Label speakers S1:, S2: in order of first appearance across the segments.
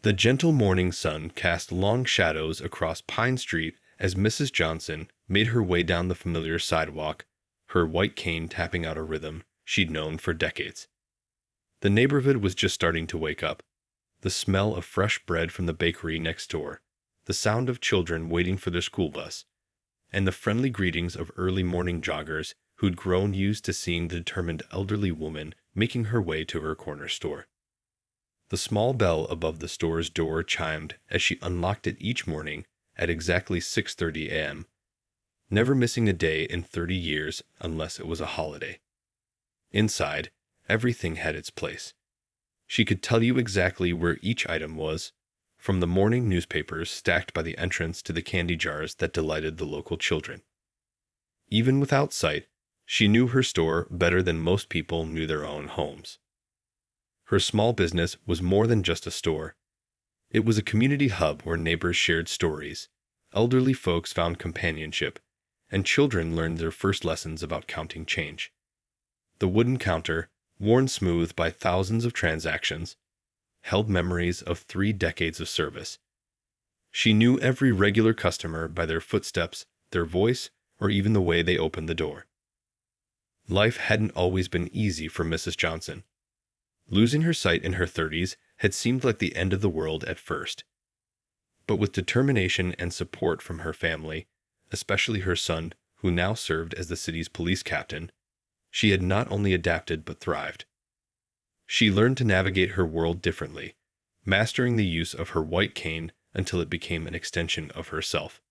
S1: The gentle morning sun cast long shadows across Pine Street as Mrs. Johnson made her way down the familiar sidewalk, her white cane tapping out a rhythm she'd known for decades. The neighborhood was just starting to wake up. The smell of fresh bread from the bakery next door, the sound of children waiting for their school bus, and the friendly greetings of early morning joggers who'd grown used to seeing the determined elderly woman making her way to her corner store. The small bell above the store's door chimed as she unlocked it each morning at exactly 6:30 a.m., never missing a day in 30 years unless it was a holiday. Inside, everything had its place. She could tell you exactly where each item was, from the morning newspapers stacked by the entrance to the candy jars that delighted the local children. Even without sight, she knew her store better than most people knew their own homes. Her small business was more than just a store. It was a community hub where neighbors shared stories, elderly folks found companionship, and children learned their first lessons about counting change. The wooden counter, worn smooth by thousands of transactions, held memories of 3 decades of service. She knew every regular customer by their footsteps, their voice, or even the way they opened the door. Life hadn't always been easy for Mrs. Johnson. Losing her sight in her 30s had seemed like the end of the world at first. But with determination and support from her family, especially her son, who now served as the city's police captain, she had not only adapted but thrived. She learned to navigate her world differently, mastering the use of her white cane until it became an extension of herself.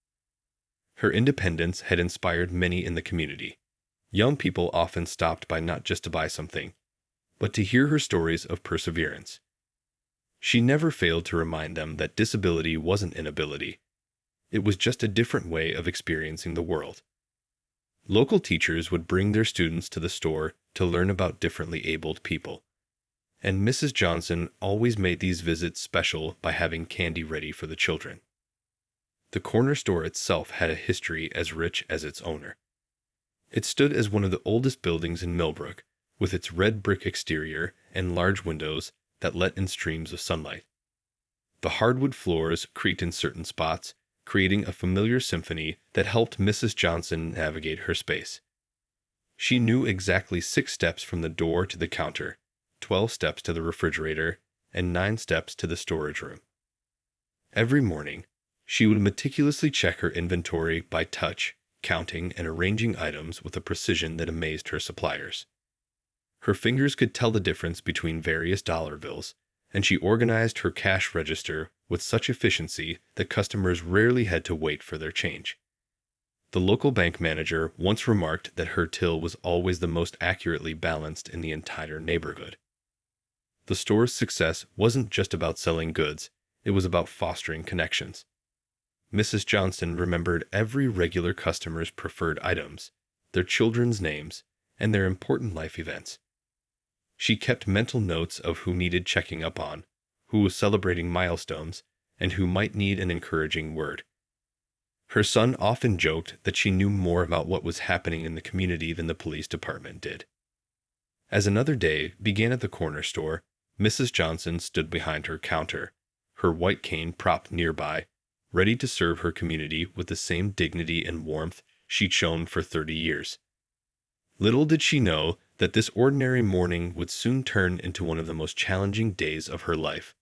S1: Her independence had inspired many in the community. Young people often stopped by not just to buy something, but to hear her stories of perseverance. She never failed to remind them that disability wasn't inability. It was just a different way of experiencing the world. Local teachers would bring their students to the store to learn about differently abled people, and Mrs. Johnson always made these visits special by having candy ready for the children. The corner store itself had a history as rich as its owner. It stood as one of the oldest buildings in Millbrook, with its red brick exterior and large windows that let in streams of sunlight. The hardwood floors creaked in certain spots, creating a familiar symphony that helped Mrs. Johnson navigate her space. She knew exactly 6 steps from the door to the counter, 12 steps to the refrigerator, and 9 steps to the storage room. Every morning, she would meticulously check her inventory by touch, counting and arranging items with a precision that amazed her suppliers. Her fingers could tell the difference between various dollar bills, and she organized her cash register with such efficiency that customers rarely had to wait for their change. The local bank manager once remarked that her till was always the most accurately balanced in the entire neighborhood. The store's success wasn't just about selling goods, it was about fostering connections. Mrs. Johnson remembered every regular customer's preferred items, their children's names, and their important life events. She kept mental notes of who needed checking up on, who was celebrating milestones, and who might need an encouraging word. Her son often joked that she knew more about what was happening in the community than the police department did. As another day began at the corner store, Mrs. Johnson stood behind her counter, her white cane propped nearby, ready to serve her community with the same dignity and warmth she'd shown for 30 years. Little did she know that this ordinary morning would soon turn into one of the most challenging days of her life.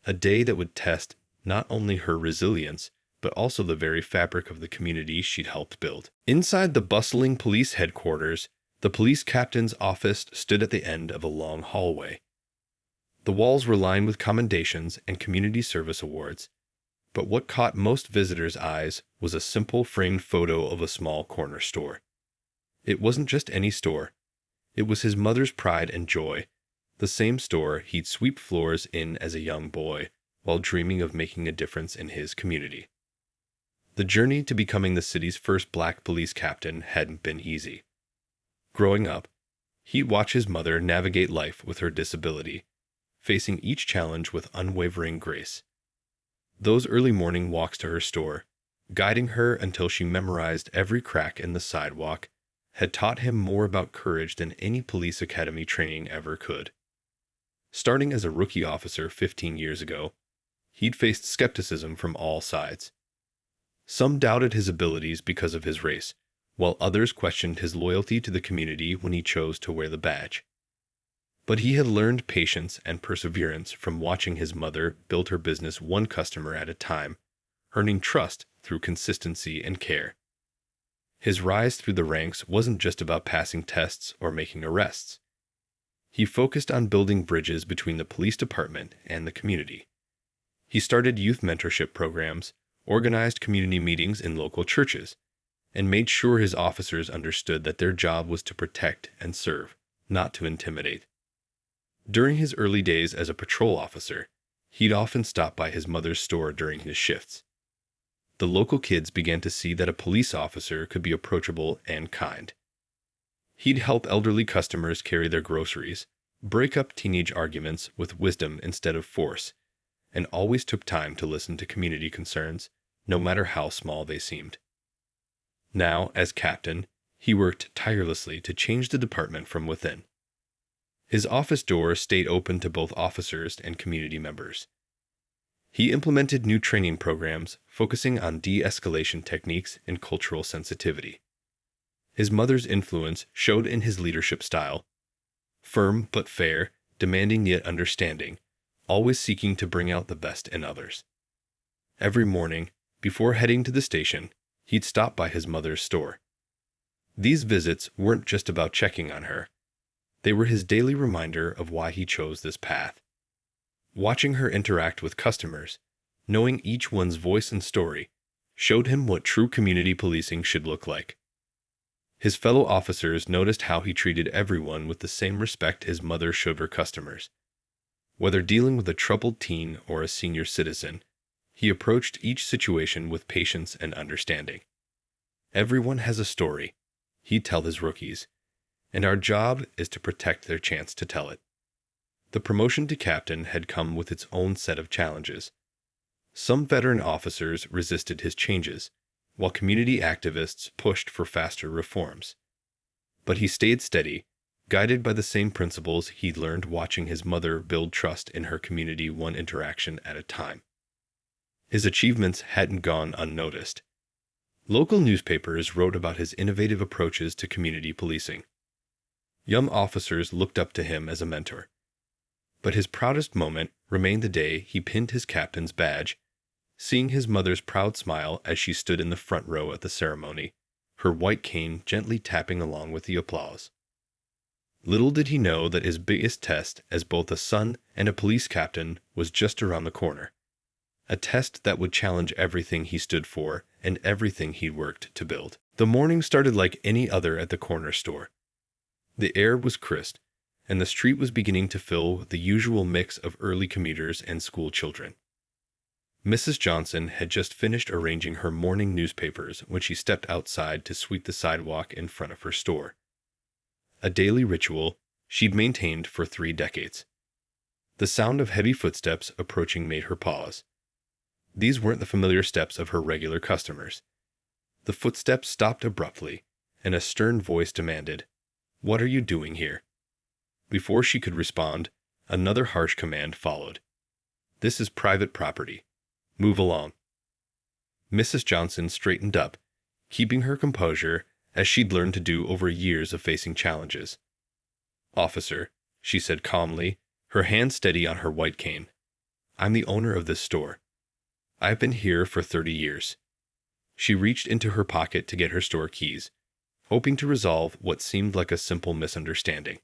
S1: A day that would test not only her resilience, but also the very fabric of the community she'd helped build. Inside the bustling police headquarters, the police captain's office stood at the end of a long hallway. The walls were lined with commendations and community service awards, but what caught most visitors' eyes was a simple framed photo of a small corner store. It wasn't just any store. It was his mother's pride and joy, the same store he'd sweep floors in as a young boy while dreaming of making a difference in his community. The journey to becoming the city's first black police captain hadn't been easy. Growing up, he'd watch his mother navigate life with her disability, facing each challenge with unwavering grace. Those early morning walks to her store, guiding her until she memorized every crack in the sidewalk, had taught him more about courage than any police academy training ever could. Starting as a rookie officer 15 years ago, he'd faced skepticism from all sides. Some doubted his abilities because of his race, while others questioned his loyalty to the community when he chose to wear the badge. But he had learned patience and perseverance from watching his mother build her business one customer at a time, earning trust through consistency and care. His rise through the ranks wasn't just about passing tests or making arrests. He focused on building bridges between the police department and the community. He started youth mentorship programs, organized community meetings in local churches, and made sure his officers understood that their job was to protect and serve, not to intimidate. During his early days as a patrol officer, he'd often stop by his mother's store during his shifts. The local kids began to see that a police officer could be approachable and kind. He'd help elderly customers carry their groceries, break up teenage arguments with wisdom instead of force, and always took time to listen to community concerns, no matter how small they seemed. Now, as captain, he worked tirelessly to change the department from within. His office doors stayed open to both officers and community members. He implemented new training programs focusing on de-escalation techniques and cultural sensitivity. His mother's influence showed in his leadership style, firm but fair, demanding yet understanding, always seeking to bring out the best in others. Every morning, before heading to the station, he'd stop by his mother's store. These visits weren't just about checking on her. They were his daily reminder of why he chose this path. Watching her interact with customers, knowing each one's voice and story, showed him what true community policing should look like. His fellow officers noticed how he treated everyone with the same respect his mother showed her customers. Whether dealing with a troubled teen or a senior citizen, he approached each situation with patience and understanding. Everyone has a story, he'd tell his rookies, and our job is to protect their chance to tell it. The promotion to captain had come with its own set of challenges. Some veteran officers resisted his changes, while community activists pushed for faster reforms. But he stayed steady, guided by the same principles he'd learned watching his mother build trust in her community one interaction at a time. His achievements hadn't gone unnoticed. Local newspapers wrote about his innovative approaches to community policing. Young officers looked up to him as a mentor. But his proudest moment remained the day he pinned his captain's badge, seeing his mother's proud smile as she stood in the front row at the ceremony, her white cane gently tapping along with the applause. Little did he know that his biggest test as both a son and a police captain was just around the corner. A test that would challenge everything he stood for and everything he'd worked to build. The morning started like any other at the corner store. The air was crisp, and the street was beginning to fill with the usual mix of early commuters and school children. Mrs. Johnson had just finished arranging her morning newspapers when she stepped outside to sweep the sidewalk in front of her store. A daily ritual she'd maintained for 3 decades. The sound of heavy footsteps approaching made her pause. These weren't the familiar steps of her regular customers. The footsteps stopped abruptly, and a stern voice demanded, "What are you doing here?" Before she could respond, another harsh command followed. "This is private property. Move along." Mrs. Johnson straightened up, keeping her composure as she'd learned to do over years of facing challenges. "Officer," she said calmly, her hand steady on her white cane, "I'm the owner of this store. I've been here for 30 years. She reached into her pocket to get her store keys, hoping to resolve what seemed like a simple misunderstanding.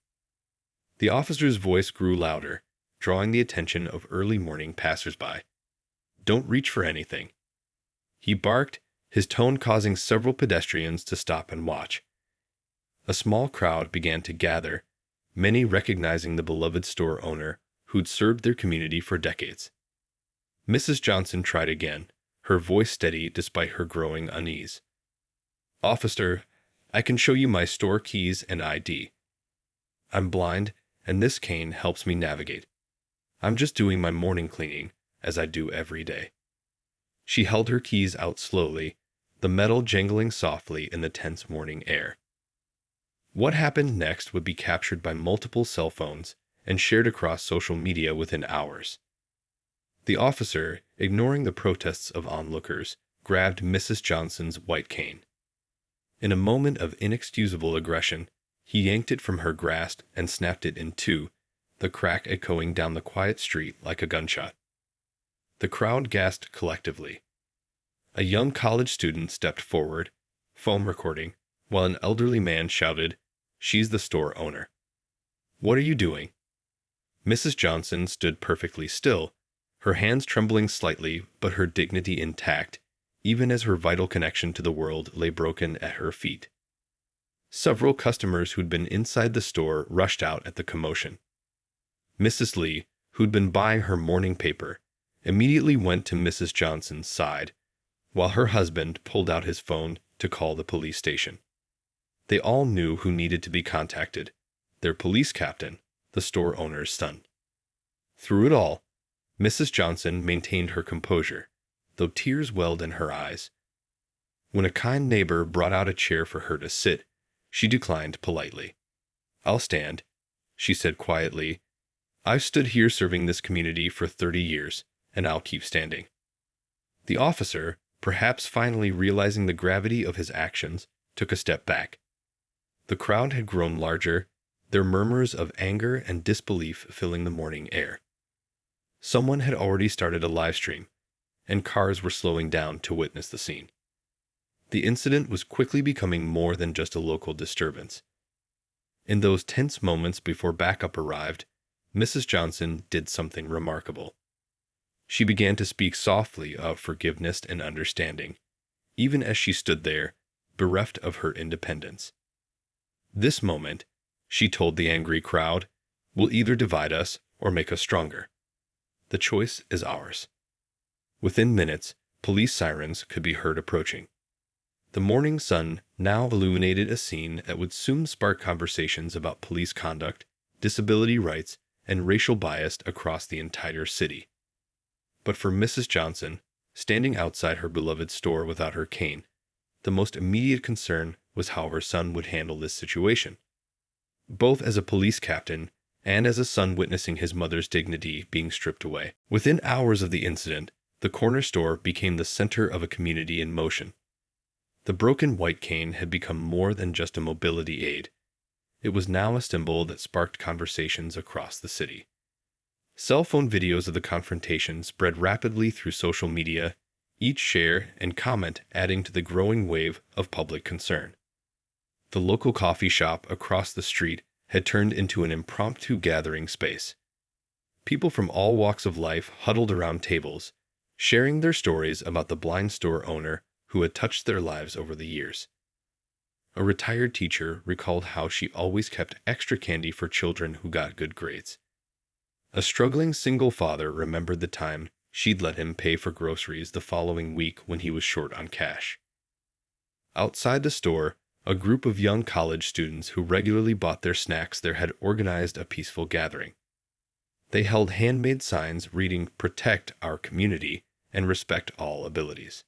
S1: The officer's voice grew louder, drawing the attention of early morning passersby. "Don't reach for anything." He barked, his tone causing several pedestrians to stop and watch. A small crowd began to gather, many recognizing the beloved store owner who'd served their community for decades. Mrs. Johnson tried again, her voice steady despite her growing unease. "Officer, I can show you my store keys and ID. I'm blind, and this cane helps me navigate. I'm just doing my morning cleaning, as I do every day." She held her keys out slowly, the metal jangling softly in the tense morning air. What happened next would be captured by multiple cell phones and shared across social media within hours. The officer, ignoring the protests of onlookers, grabbed Mrs. Johnson's white cane. In a moment of inexcusable aggression, he yanked it from her grasp and snapped it in two, the crack echoing down the quiet street like a gunshot. The crowd gasped collectively. A young college student stepped forward, phone recording, while an elderly man shouted, "She's the store owner." "What are you doing?" Mrs. Johnson stood perfectly still, her hands trembling slightly but her dignity intact, even as her vital connection to the world lay broken at her feet. Several customers who'd been inside the store rushed out at the commotion. Mrs. Lee, who'd been buying her morning paper, immediately went to Mrs. Johnson's side, while her husband pulled out his phone to call the police station. They all knew who needed to be contacted: their police captain, the store owner's son. Through it all, Mrs. Johnson maintained her composure, though tears welled in her eyes. When a kind neighbor brought out a chair for her to sit, she declined politely. "I'll stand," she said quietly. "I've stood here serving this community for 30 years, and I'll keep standing." The officer, perhaps finally realizing the gravity of his actions, took a step back. The crowd had grown larger, their murmurs of anger and disbelief filling the morning air. Someone had already started a live stream, and cars were slowing down to witness the scene. The incident was quickly becoming more than just a local disturbance. In those tense moments before backup arrived, Mrs. Johnson did something remarkable. She began to speak softly of forgiveness and understanding, even as she stood there, bereft of her independence. "This moment," she told the angry crowd, "will either divide us or make us stronger. The choice is ours." Within minutes, police sirens could be heard approaching. The morning sun now illuminated a scene that would soon spark conversations about police conduct, disability rights, and racial bias across the entire city. But for Mrs. Johnson, standing outside her beloved store without her cane, the most immediate concern was how her son would handle this situation. Both as a police captain and as a son witnessing his mother's dignity being stripped away. Within hours of the incident, the corner store became the center of a community in motion. The broken white cane had become more than just a mobility aid. It was now a symbol that sparked conversations across the city. Cell phone videos of the confrontation spread rapidly through social media, each share and comment adding to the growing wave of public concern. The local coffee shop across the street had turned into an impromptu gathering space. People from all walks of life huddled around tables, sharing their stories about the blind store owner who had touched their lives over the years. A retired teacher recalled how she always kept extra candy for children who got good grades. A struggling single father remembered the time she'd let him pay for groceries the following week when he was short on cash. Outside the store, a group of young college students who regularly bought their snacks there had organized a peaceful gathering. They held handmade signs reading "Protect our community" and "Respect all abilities."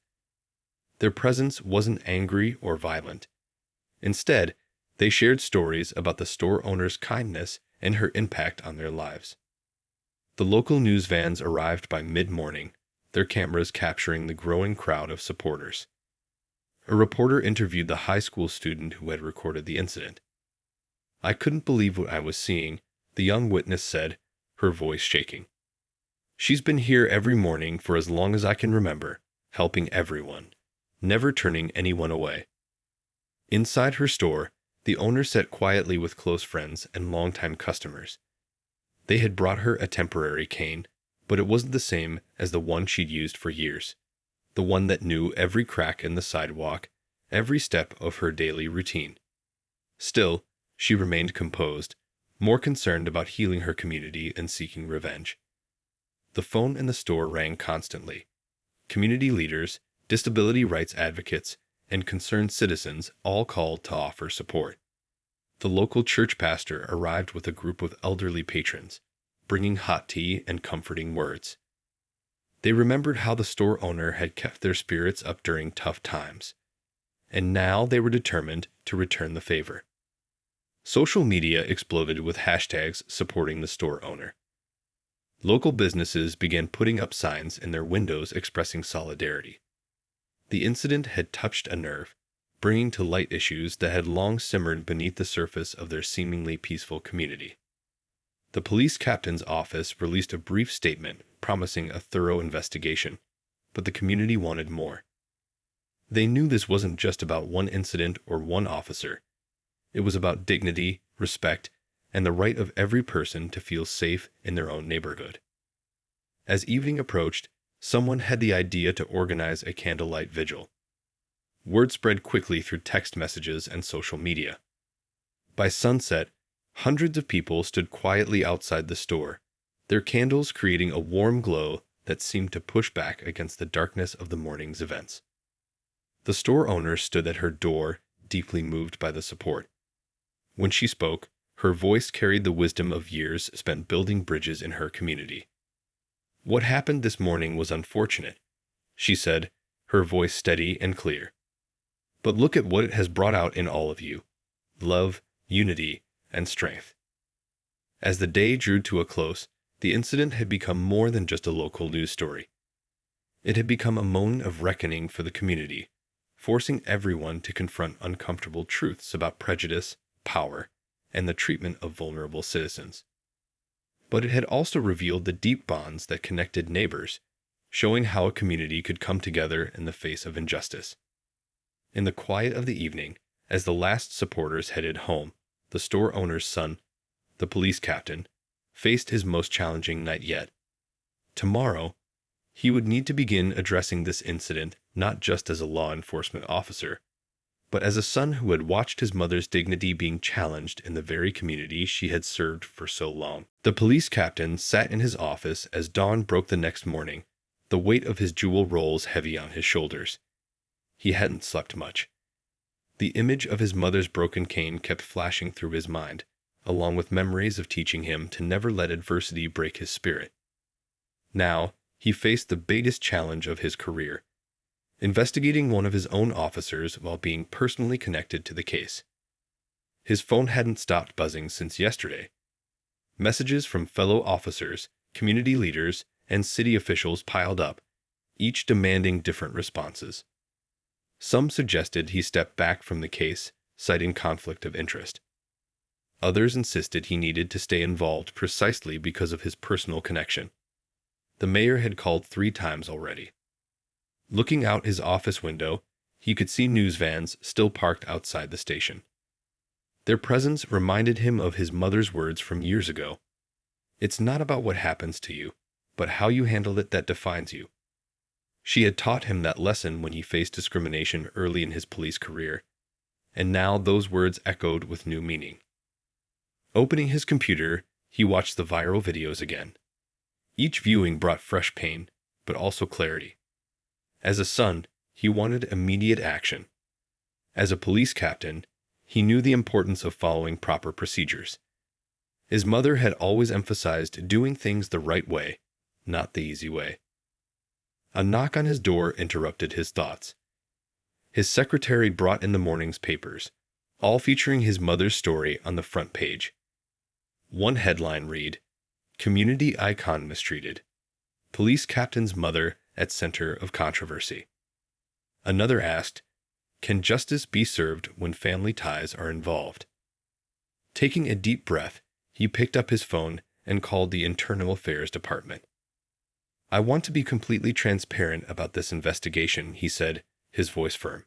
S1: Their presence wasn't angry or violent. Instead, they shared stories about the store owner's kindness and her impact on their lives. The local news vans arrived by mid-morning, their cameras capturing the growing crowd of supporters. A reporter interviewed the high school student who had recorded the incident. "I couldn't believe what I was seeing," the young witness said, her voice shaking. "She's been here every morning for as long as I can remember, helping everyone, never turning anyone away." Inside her store, the owner sat quietly with close friends and longtime customers. They had brought her a temporary cane, but it wasn't the same as the one she'd used for years, the one that knew every crack in the sidewalk, every step of her daily routine. Still, she remained composed, more concerned about healing her community than seeking revenge. The phone in the store rang constantly. Community leaders, disability rights advocates, and concerned citizens all called to offer support. The local church pastor arrived with a group of elderly patrons, bringing hot tea and comforting words. They remembered how the store owner had kept their spirits up during tough times, and now they were determined to return the favor. Social media exploded with hashtags supporting the store owner. Local businesses began putting up signs in their windows expressing solidarity. The incident had touched a nerve, bringing to light issues that had long simmered beneath the surface of their seemingly peaceful community. The police captain's office released a brief statement promising a thorough investigation, but the community wanted more. They knew this wasn't just about one incident or one officer. It was about dignity, respect, and the right of every person to feel safe in their own neighborhood. As evening approached, someone had the idea to organize a candlelight vigil. Word spread quickly through text messages and social media. By sunset, hundreds of people stood quietly outside the store, their candles creating a warm glow that seemed to push back against the darkness of the morning's events. The store owner stood at her door, deeply moved by the support. When she spoke, her voice carried the wisdom of years spent building bridges in her community. "What happened this morning was unfortunate," she said, her voice steady and clear. "But look at what it has brought out in all of you: love, unity, and strength." As the day drew to a close, the incident had become more than just a local news story. It had become a moment of reckoning for the community, forcing everyone to confront uncomfortable truths about prejudice, power, and the treatment of vulnerable citizens. But it had also revealed the deep bonds that connected neighbors, showing how a community could come together in the face of injustice. In the quiet of the evening, as the last supporters headed home, the store owner's son, the police captain, faced his most challenging night yet. Tomorrow, he would need to begin addressing this incident not just as a law enforcement officer, but as a son who had watched his mother's dignity being challenged in the very community she had served for so long. The police captain sat in his office as dawn broke the next morning, the weight of his dual roles heavy on his shoulders. He hadn't slept much. The image of his mother's broken cane kept flashing through his mind, along with memories of teaching him to never let adversity break his spirit. Now, he faced the biggest challenge of his career: investigating one of his own officers while being personally connected to the case. His phone hadn't stopped buzzing since yesterday. Messages from fellow officers, community leaders, and city officials piled up, each demanding different responses. Some suggested he step back from the case, citing conflict of interest. Others insisted he needed to stay involved precisely because of his personal connection. The mayor had called 3 times already. Looking out his office window, he could see news vans still parked outside the station. Their presence reminded him of his mother's words from years ago. "It's not about what happens to you, but how you handle it that defines you." She had taught him that lesson when he faced discrimination early in his police career, and now those words echoed with new meaning. Opening his computer, he watched the viral videos again. Each viewing brought fresh pain, but also clarity. As a son, he wanted immediate action. As a police captain, he knew the importance of following proper procedures. His mother had always emphasized doing things the right way, not the easy way. A knock on his door interrupted his thoughts. His secretary brought in the morning's papers, all featuring his mother's story on the front page. One headline read, "Community Icon Mistreated. Police Captain's Mother at Center of Controversy." Another asked, "Can justice be served when family ties are involved?" Taking a deep breath, he picked up his phone and called the Internal Affairs Department. "I want to be completely transparent about this investigation," he said, his voice firm.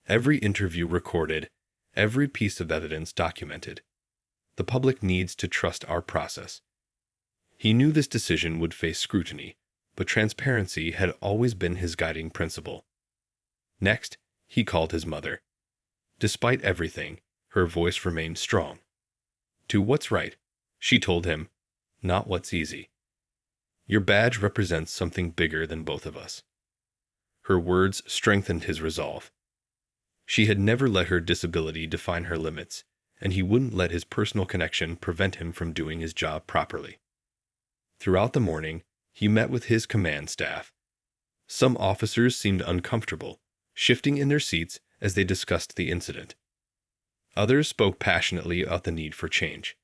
S1: "Every interview recorded, every piece of evidence documented. The public needs to trust our process." He knew this decision would face scrutiny, but transparency had always been his guiding principle. Next, he called his mother. Despite everything, her voice remained strong. "Do what's right," she told him, "not what's easy. Your badge represents something bigger than both of us." Her words strengthened his resolve. She had never let her disability define her limits, and he wouldn't let his personal connection prevent him from doing his job properly. Throughout the morning, he met with his command staff. Some officers seemed uncomfortable, shifting in their seats as they discussed the incident. Others spoke passionately about the need for change.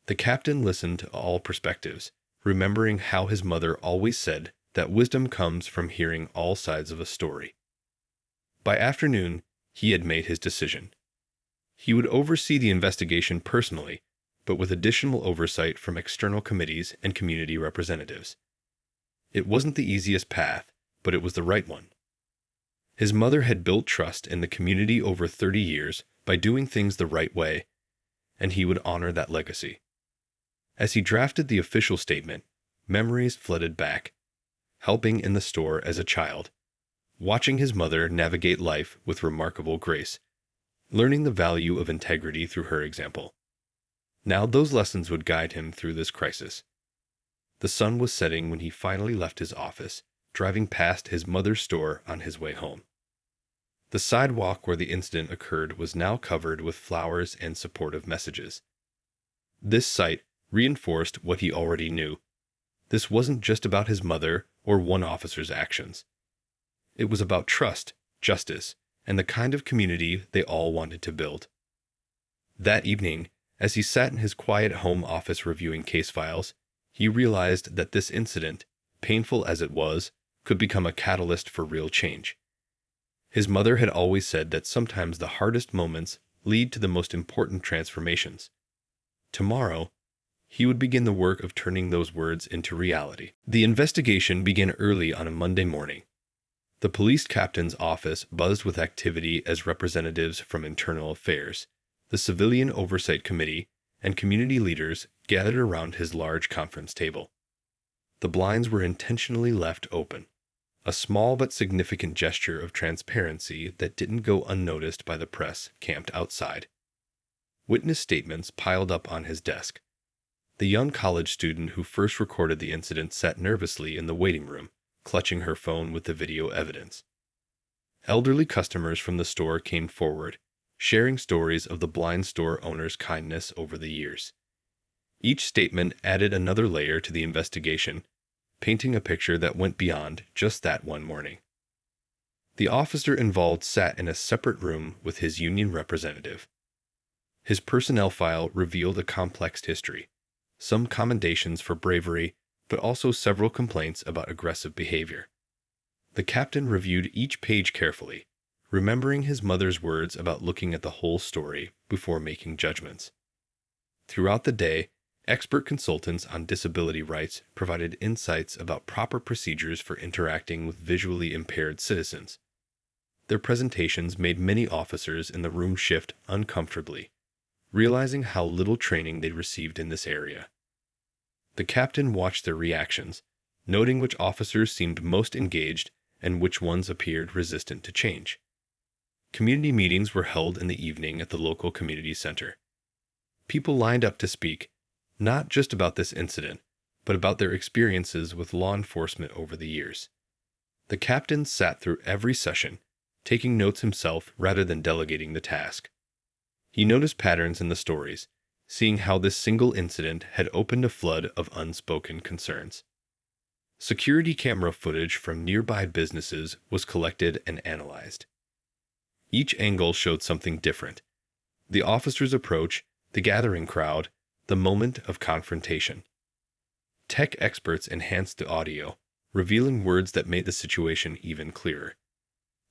S1: The captain listened to all perspectives, remembering how his mother always said that wisdom comes from hearing all sides of a story. By afternoon, he had made his decision. He would oversee the investigation personally, but with additional oversight from external committees and community representatives. It wasn't the easiest path, but it was the right one. His mother had built trust in the community over 30 years by doing things the right way, and he would honor that legacy. As he drafted the official statement, memories flooded back, helping in the store as a child, watching his mother navigate life with remarkable grace, learning the value of integrity through her example. Now those lessons would guide him through this crisis. The sun was setting when he finally left his office, driving past his mother's store on his way home. The sidewalk where the incident occurred was now covered with flowers and supportive messages. This sight reinforced what he already knew. This wasn't just about his mother or one officer's actions. It was about trust, justice, and the kind of community they all wanted to build. That evening, as he sat in his quiet home office reviewing case files, he realized that this incident, painful as it was, could become a catalyst for real change. His mother had always said that sometimes the hardest moments lead to the most important transformations. Tomorrow, he would begin the work of turning those words into reality. The investigation began early on a Monday morning. The police captain's office buzzed with activity as representatives from Internal Affairs, the Civilian Oversight Committee, and community leaders gathered around his large conference table. The blinds were intentionally left open, a small but significant gesture of transparency that didn't go unnoticed by the press camped outside. Witness statements piled up on his desk. The young college student who first recorded the incident sat nervously in the waiting room, clutching her phone with the video evidence. Elderly customers from the store came forward, sharing stories of the blind store owner's kindness over the years. Each statement added another layer to the investigation, painting a picture that went beyond just that one morning. The officer involved sat in a separate room with his union representative. His personnel file revealed a complex history, some commendations for bravery, but also several complaints about aggressive behavior. The captain reviewed each page carefully, remembering his mother's words about looking at the whole story before making judgments. Throughout the day, expert consultants on disability rights provided insights about proper procedures for interacting with visually impaired citizens. Their presentations made many officers in the room shift uncomfortably, realizing how little training they'd received in this area. The captain watched their reactions, noting which officers seemed most engaged and which ones appeared resistant to change. Community meetings were held in the evening at the local community center. People lined up to speak, not just about this incident, but about their experiences with law enforcement over the years. The captain sat through every session, taking notes himself rather than delegating the task. He noticed patterns in the stories, seeing how this single incident had opened a flood of unspoken concerns. Security camera footage from nearby businesses was collected and analyzed. Each angle showed something different: the officer's approach, the gathering crowd, the moment of confrontation. Tech experts enhanced the audio, revealing words that made the situation even clearer.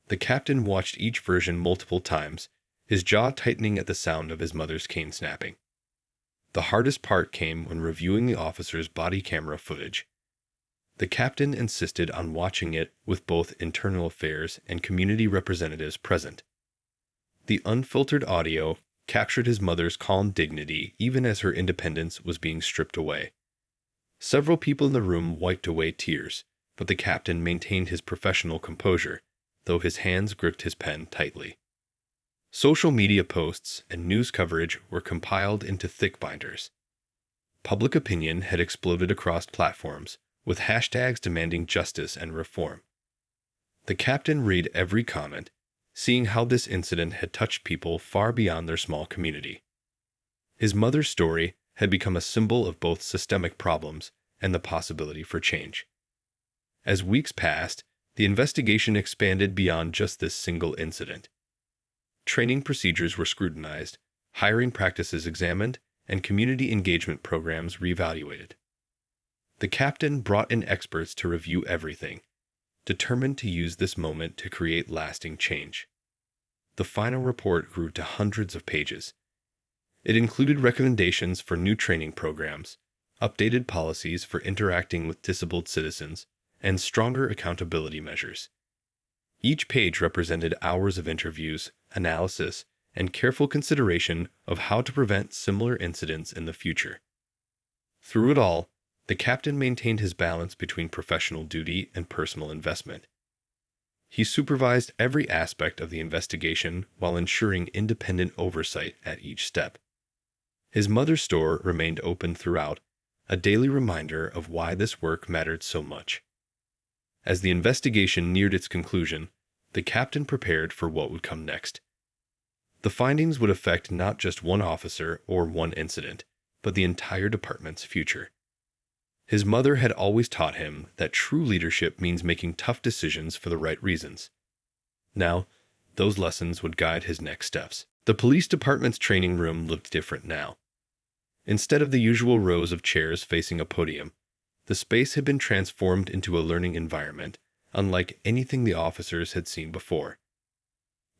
S1: The captain watched each version multiple times, his jaw tightening at the sound of his mother's cane snapping. The hardest part came when reviewing the officer's body camera footage. The captain insisted on watching it with both internal affairs and community representatives present. The unfiltered audio captured his mother's calm dignity even as her independence was being stripped away. Several people in the room wiped away tears, but the captain maintained his professional composure, though his hands gripped his pen tightly. Social media posts and news coverage were compiled into thick binders. Public opinion had exploded across platforms, with hashtags demanding justice and reform. The captain read every comment, seeing how this incident had touched people far beyond their small community. His mother's story had become a symbol of both systemic problems and the possibility for change. As weeks passed, the investigation expanded beyond just this single incident. Training procedures were scrutinized, hiring practices examined, and community engagement programs reevaluated. The captain brought in experts to review everything, determined to use this moment to create lasting change. The final report grew to hundreds of pages. It included recommendations for new training programs, updated policies for interacting with disabled citizens, and stronger accountability measures. Each page represented hours of interviews, analysis, and careful consideration of how to prevent similar incidents in the future. Through it all, the captain maintained his balance between professional duty and personal investment. He supervised every aspect of the investigation while ensuring independent oversight at each step. His mother's store remained open throughout, a daily reminder of why this work mattered so much. As the investigation neared its conclusion, the captain prepared for what would come next. The findings would affect not just one officer or one incident, but the entire department's future. His mother had always taught him that true leadership means making tough decisions for the right reasons. Now, those lessons would guide his next steps. The police department's training room looked different now. Instead of the usual rows of chairs facing a podium, the space had been transformed into a learning environment, unlike anything the officers had seen before.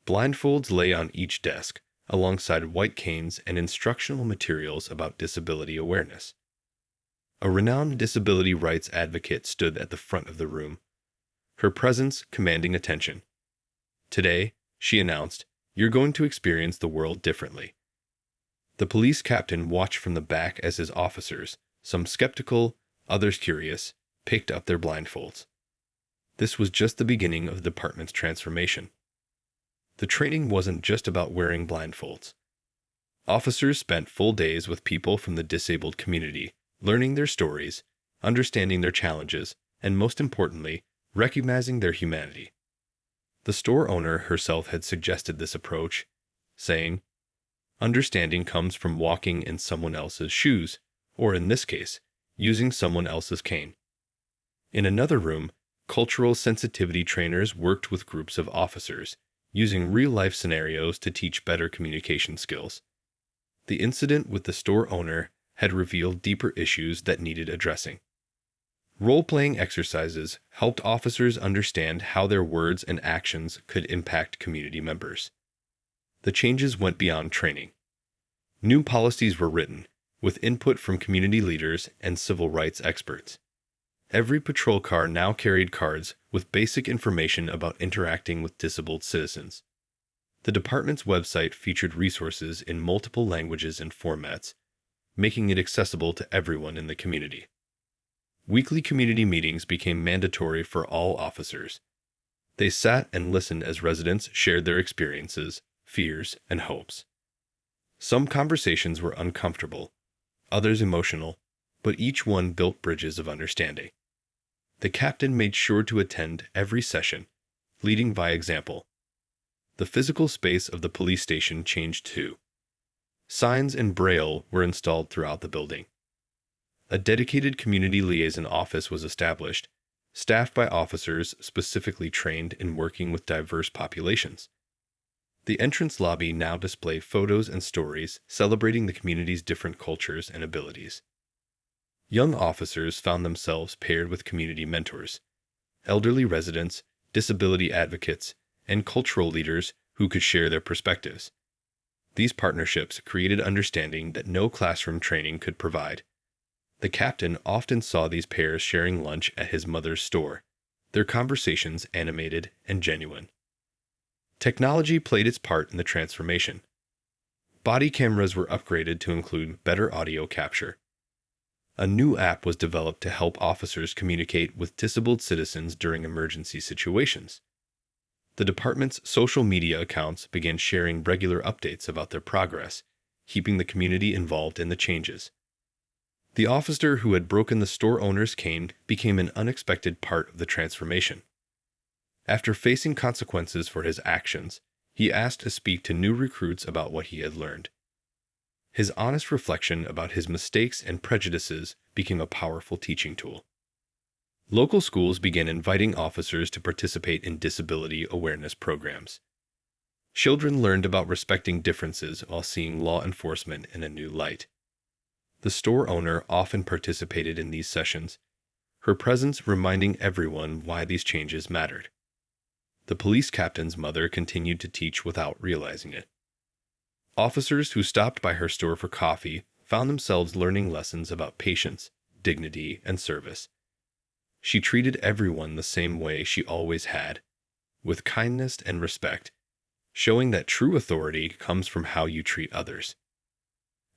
S1: Blindfolds lay on each desk, alongside white canes and instructional materials about disability awareness. A renowned disability rights advocate stood at the front of the room, her presence commanding attention. Today, she announced, "You're going to experience the world differently." The police captain watched from the back as his officers, some skeptical, others curious, picked up their blindfolds. This was just the beginning of the department's transformation. The training wasn't just about wearing blindfolds. Officers spent full days with people from the disabled community, learning their stories, understanding their challenges, and most importantly, recognizing their humanity. The store owner herself had suggested this approach, saying, "Understanding comes from walking in someone else's shoes, or in this case, using someone else's cane." In another room, cultural sensitivity trainers worked with groups of officers, using real-life scenarios to teach better communication skills. The incident with the store owner had revealed deeper issues that needed addressing. Role-playing exercises helped officers understand how their words and actions could impact community members. The changes went beyond training. New policies were written, with input from community leaders and civil rights experts. Every patrol car now carried cards with basic information about interacting with disabled citizens. The department's website featured resources in multiple languages and formats, making it accessible to everyone in the community. Weekly community meetings became mandatory for all officers. They sat and listened as residents shared their experiences, fears, and hopes. Some conversations were uncomfortable, others emotional, but each one built bridges of understanding. The captain made sure to attend every session, leading by example. The physical space of the police station changed too. Signs in Braille were installed throughout the building. A dedicated community liaison office was established, staffed by officers specifically trained in working with diverse populations. The entrance lobby now displayed photos and stories celebrating the community's different cultures and abilities. Young officers found themselves paired with community mentors, elderly residents, disability advocates, and cultural leaders who could share their perspectives. These partnerships created understanding that no classroom training could provide. The captain often saw these pairs sharing lunch at his mother's store, their conversations animated and genuine. Technology played its part in the transformation. Body cameras were upgraded to include better audio capture. A new app was developed to help officers communicate with disabled citizens during emergency situations. The department's social media accounts began sharing regular updates about their progress, keeping the community involved in the changes. The officer who had broken the store owner's cane became an unexpected part of the transformation. After facing consequences for his actions, he asked to speak to new recruits about what he had learned. His honest reflection about his mistakes and prejudices became a powerful teaching tool. Local schools began inviting officers to participate in disability awareness programs. Children learned about respecting differences while seeing law enforcement in a new light. The store owner often participated in these sessions, her presence reminding everyone why these changes mattered. The police captain's mother continued to teach without realizing it. Officers who stopped by her store for coffee found themselves learning lessons about patience, dignity, and service. She treated everyone the same way she always had, with kindness and respect, showing that true authority comes from how you treat others.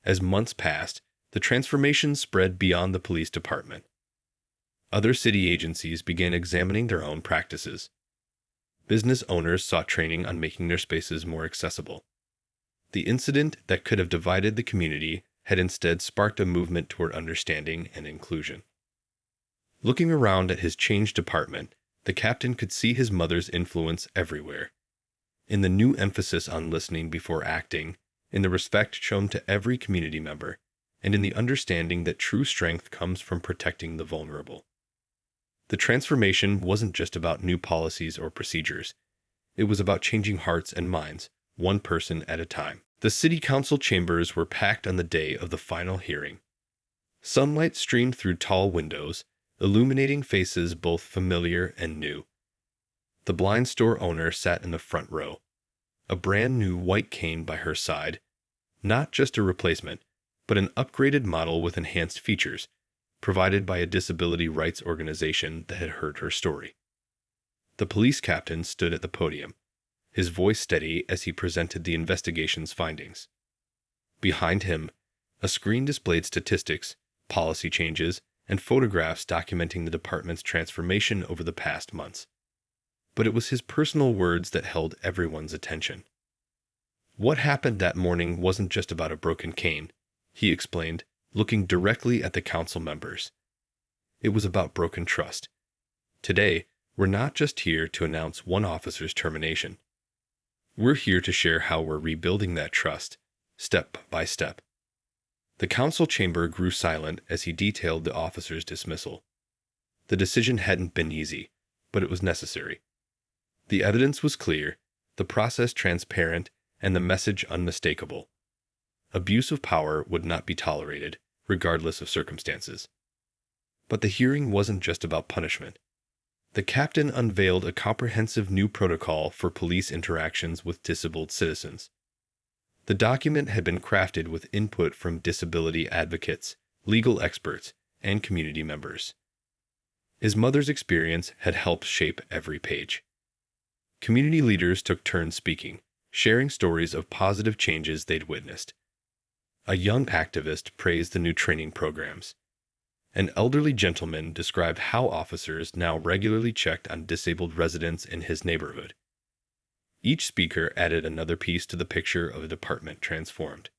S1: As months passed, the transformation spread beyond the police department. Other city agencies began examining their own practices. Business owners sought training on making their spaces more accessible. The incident that could have divided the community had instead sparked a movement toward understanding and inclusion. Looking around at his changed department, the captain could see his mother's influence everywhere. In the new emphasis on listening before acting, in the respect shown to every community member, and in the understanding that true strength comes from protecting the vulnerable. The transformation wasn't just about new policies or procedures. It was about changing hearts and minds, one person at a time. The city council chambers were packed on the day of the final hearing. Sunlight streamed through tall windows, illuminating faces both familiar and new. The blind store owner sat in the front row, a brand new white cane by her side, not just a replacement, but an upgraded model with enhanced features, provided by a disability rights organization that had heard her story. The police captain stood at the podium, his voice steady as he presented the investigation's findings. Behind him, a screen displayed statistics, policy changes, and photographs documenting the department's transformation over the past months. But it was his personal words that held everyone's attention. What happened that morning wasn't just about a broken cane, he explained, looking directly at the council members. It was about broken trust. Today, we're not just here to announce one officer's termination. We're here to share how we're rebuilding that trust, step by step. The council chamber grew silent as he detailed the officer's dismissal. The decision hadn't been easy, but it was necessary. The evidence was clear, the process transparent, and the message unmistakable. Abuse of power would not be tolerated, regardless of circumstances. But the hearing wasn't just about punishment. The captain unveiled a comprehensive new protocol for police interactions with disabled citizens. The document had been crafted with input from disability advocates, legal experts, and community members. His mother's experience had helped shape every page. Community leaders took turns speaking, sharing stories of positive changes they'd witnessed. A young activist praised the new training programs. An elderly gentleman described how officers now regularly checked on disabled residents in his neighborhood. Each speaker added another piece to the picture of a department transformed.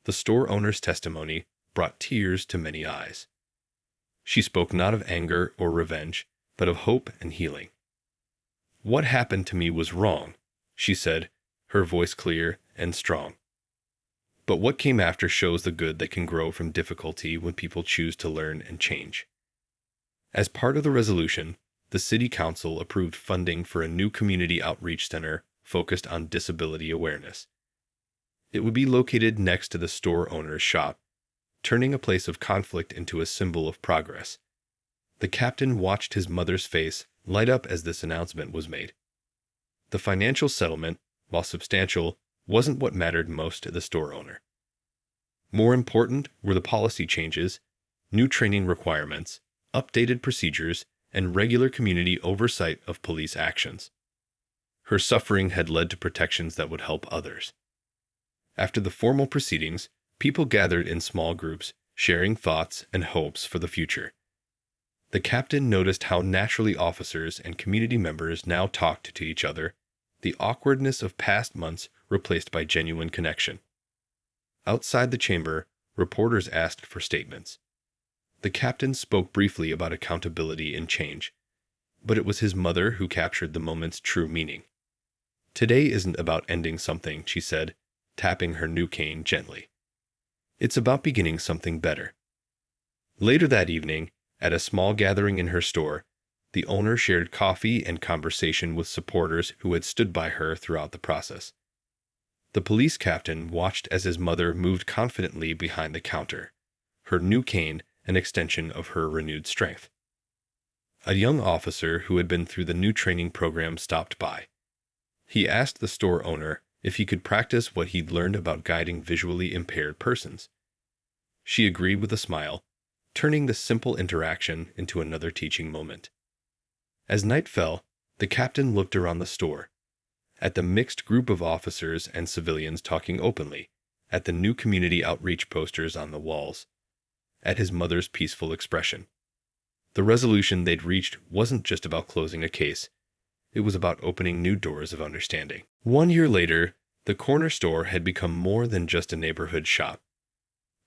S1: The store owner's testimony brought tears to many eyes. She spoke not of anger or revenge, but of hope and healing. "What happened to me was wrong," she said, her voice clear and strong. "But what came after shows the good that can grow from difficulty when people choose to learn and change." As part of the resolution, the City Council approved funding for a new community outreach center focused on disability awareness. It would be located next to the store owner's shop, turning a place of conflict into a symbol of progress. The captain watched his mother's face light up as this announcement was made. The financial settlement, while substantial, wasn't what mattered most to the store owner. More important were the policy changes, new training requirements, updated procedures, and regular community oversight of police actions. Her suffering had led to protections that would help others. After the formal proceedings, people gathered in small groups, sharing thoughts and hopes for the future. The captain noticed how naturally officers and community members now talked to each other, the awkwardness of past months replaced by genuine connection. Outside the chamber, reporters asked for statements. The captain spoke briefly about accountability and change, but it was his mother who captured the moment's true meaning. "Today isn't about ending something," she said, tapping her new cane gently. "It's about beginning something better." Later that evening, at a small gathering in her store, the owner shared coffee and conversation with supporters who had stood by her throughout the process. The police captain watched as his mother moved confidently behind the counter, her new cane an extension of her renewed strength. A young officer who had been through the new training program stopped by. He asked the store owner if he could practice what he'd learned about guiding visually impaired persons. She agreed with a smile, turning the simple interaction into another teaching moment. As night fell, the captain looked around the store, at the mixed group of officers and civilians talking openly, at the new community outreach posters on the walls, at his mother's peaceful expression. The resolution they'd reached wasn't just about closing a case. It was about opening new doors of understanding. 1 year later, the corner store had become more than just a neighborhood shop.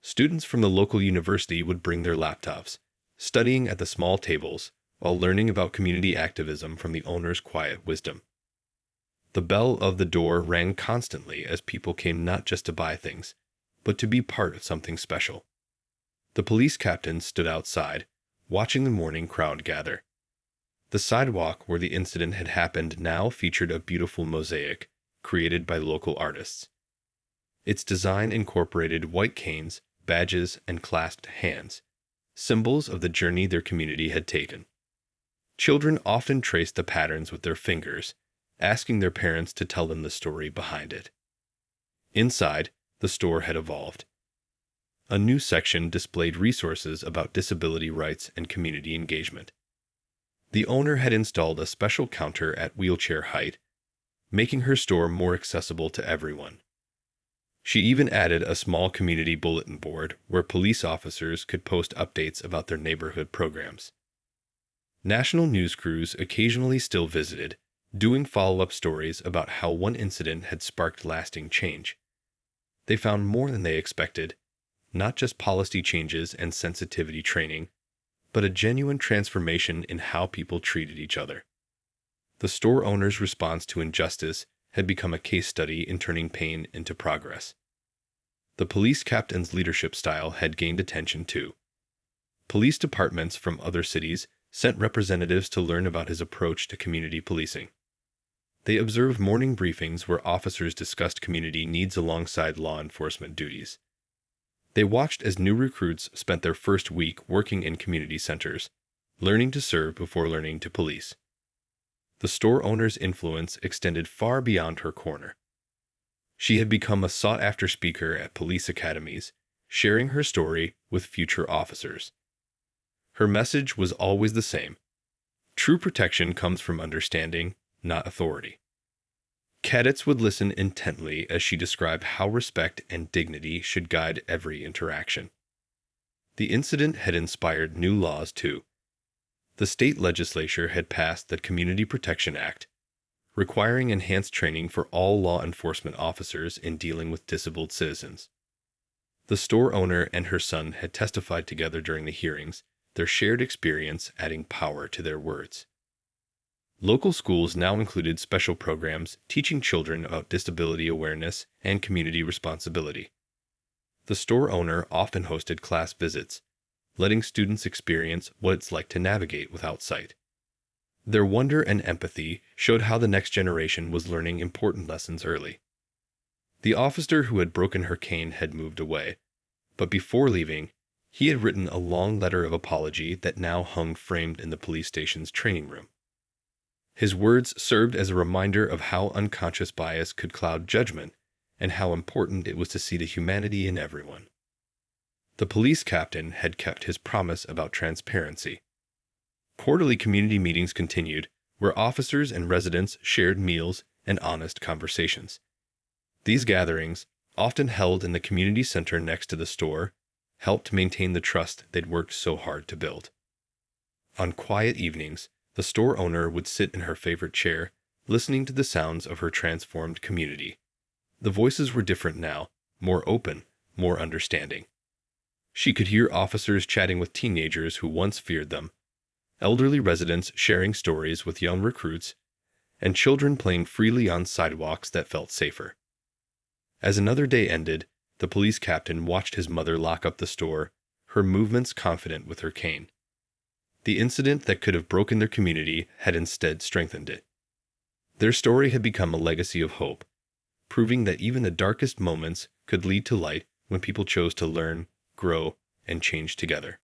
S1: Students from the local university would bring their laptops, studying at the small tables while learning about community activism from the owner's quiet wisdom. The bell of the door rang constantly as people came not just to buy things, but to be part of something special. The police captain stood outside, watching the morning crowd gather. The sidewalk where the incident had happened now featured a beautiful mosaic created by local artists. Its design incorporated white canes, badges, and clasped hands, symbols of the journey their community had taken. Children often traced the patterns with their fingers, asking their parents to tell them the story behind it. Inside, the store had evolved. A new section displayed resources about disability rights and community engagement. The owner had installed a special counter at wheelchair height, making her store more accessible to everyone. She even added a small community bulletin board where police officers could post updates about their neighborhood programs. National news crews occasionally still visited, doing follow-up stories about how one incident had sparked lasting change. They found more than they expected, not just policy changes and sensitivity training, but a genuine transformation in how people treated each other. The store owner's response to injustice had become a case study in turning pain into progress. The police captain's leadership style had gained attention too. Police departments from other cities sent representatives to learn about his approach to community policing. They observed morning briefings where officers discussed community needs alongside law enforcement duties. They watched as new recruits spent their first week working in community centers, learning to serve before learning to police. The store owner's influence extended far beyond her corner. She had become a sought-after speaker at police academies, sharing her story with future officers. Her message was always the same: true protection comes from understanding, not authority. Cadets would listen intently as she described how respect and dignity should guide every interaction. The incident had inspired new laws too. The state legislature had passed the Community Protection Act, requiring enhanced training for all law enforcement officers in dealing with disabled citizens. The store owner and her son had testified together during the hearings, their shared experience adding power to their words. Local schools now included special programs teaching children about disability awareness and community responsibility. The store owner often hosted class visits, letting students experience what it's like to navigate without sight. Their wonder and empathy showed how the next generation was learning important lessons early. The officer who had broken her cane had moved away, but before leaving, he had written a long letter of apology that now hung framed in the police station's training room. His words served as a reminder of how unconscious bias could cloud judgment and how important it was to see the humanity in everyone. The police captain had kept his promise about transparency. Quarterly community meetings continued, where officers and residents shared meals and honest conversations. These gatherings, often held in the community center next to the store, helped maintain the trust they'd worked so hard to build. On quiet evenings, the store owner would sit in her favorite chair, listening to the sounds of her transformed community. The voices were different now, more open, more understanding. She could hear officers chatting with teenagers who once feared them, elderly residents sharing stories with young recruits, and children playing freely on sidewalks that felt safer. As another day ended, the police captain watched his mother lock up the store, her movements confident with her cane. The incident that could have broken their community had instead strengthened it. Their story had become a legacy of hope, proving that even the darkest moments could lead to light when people chose to learn, grow, and change together.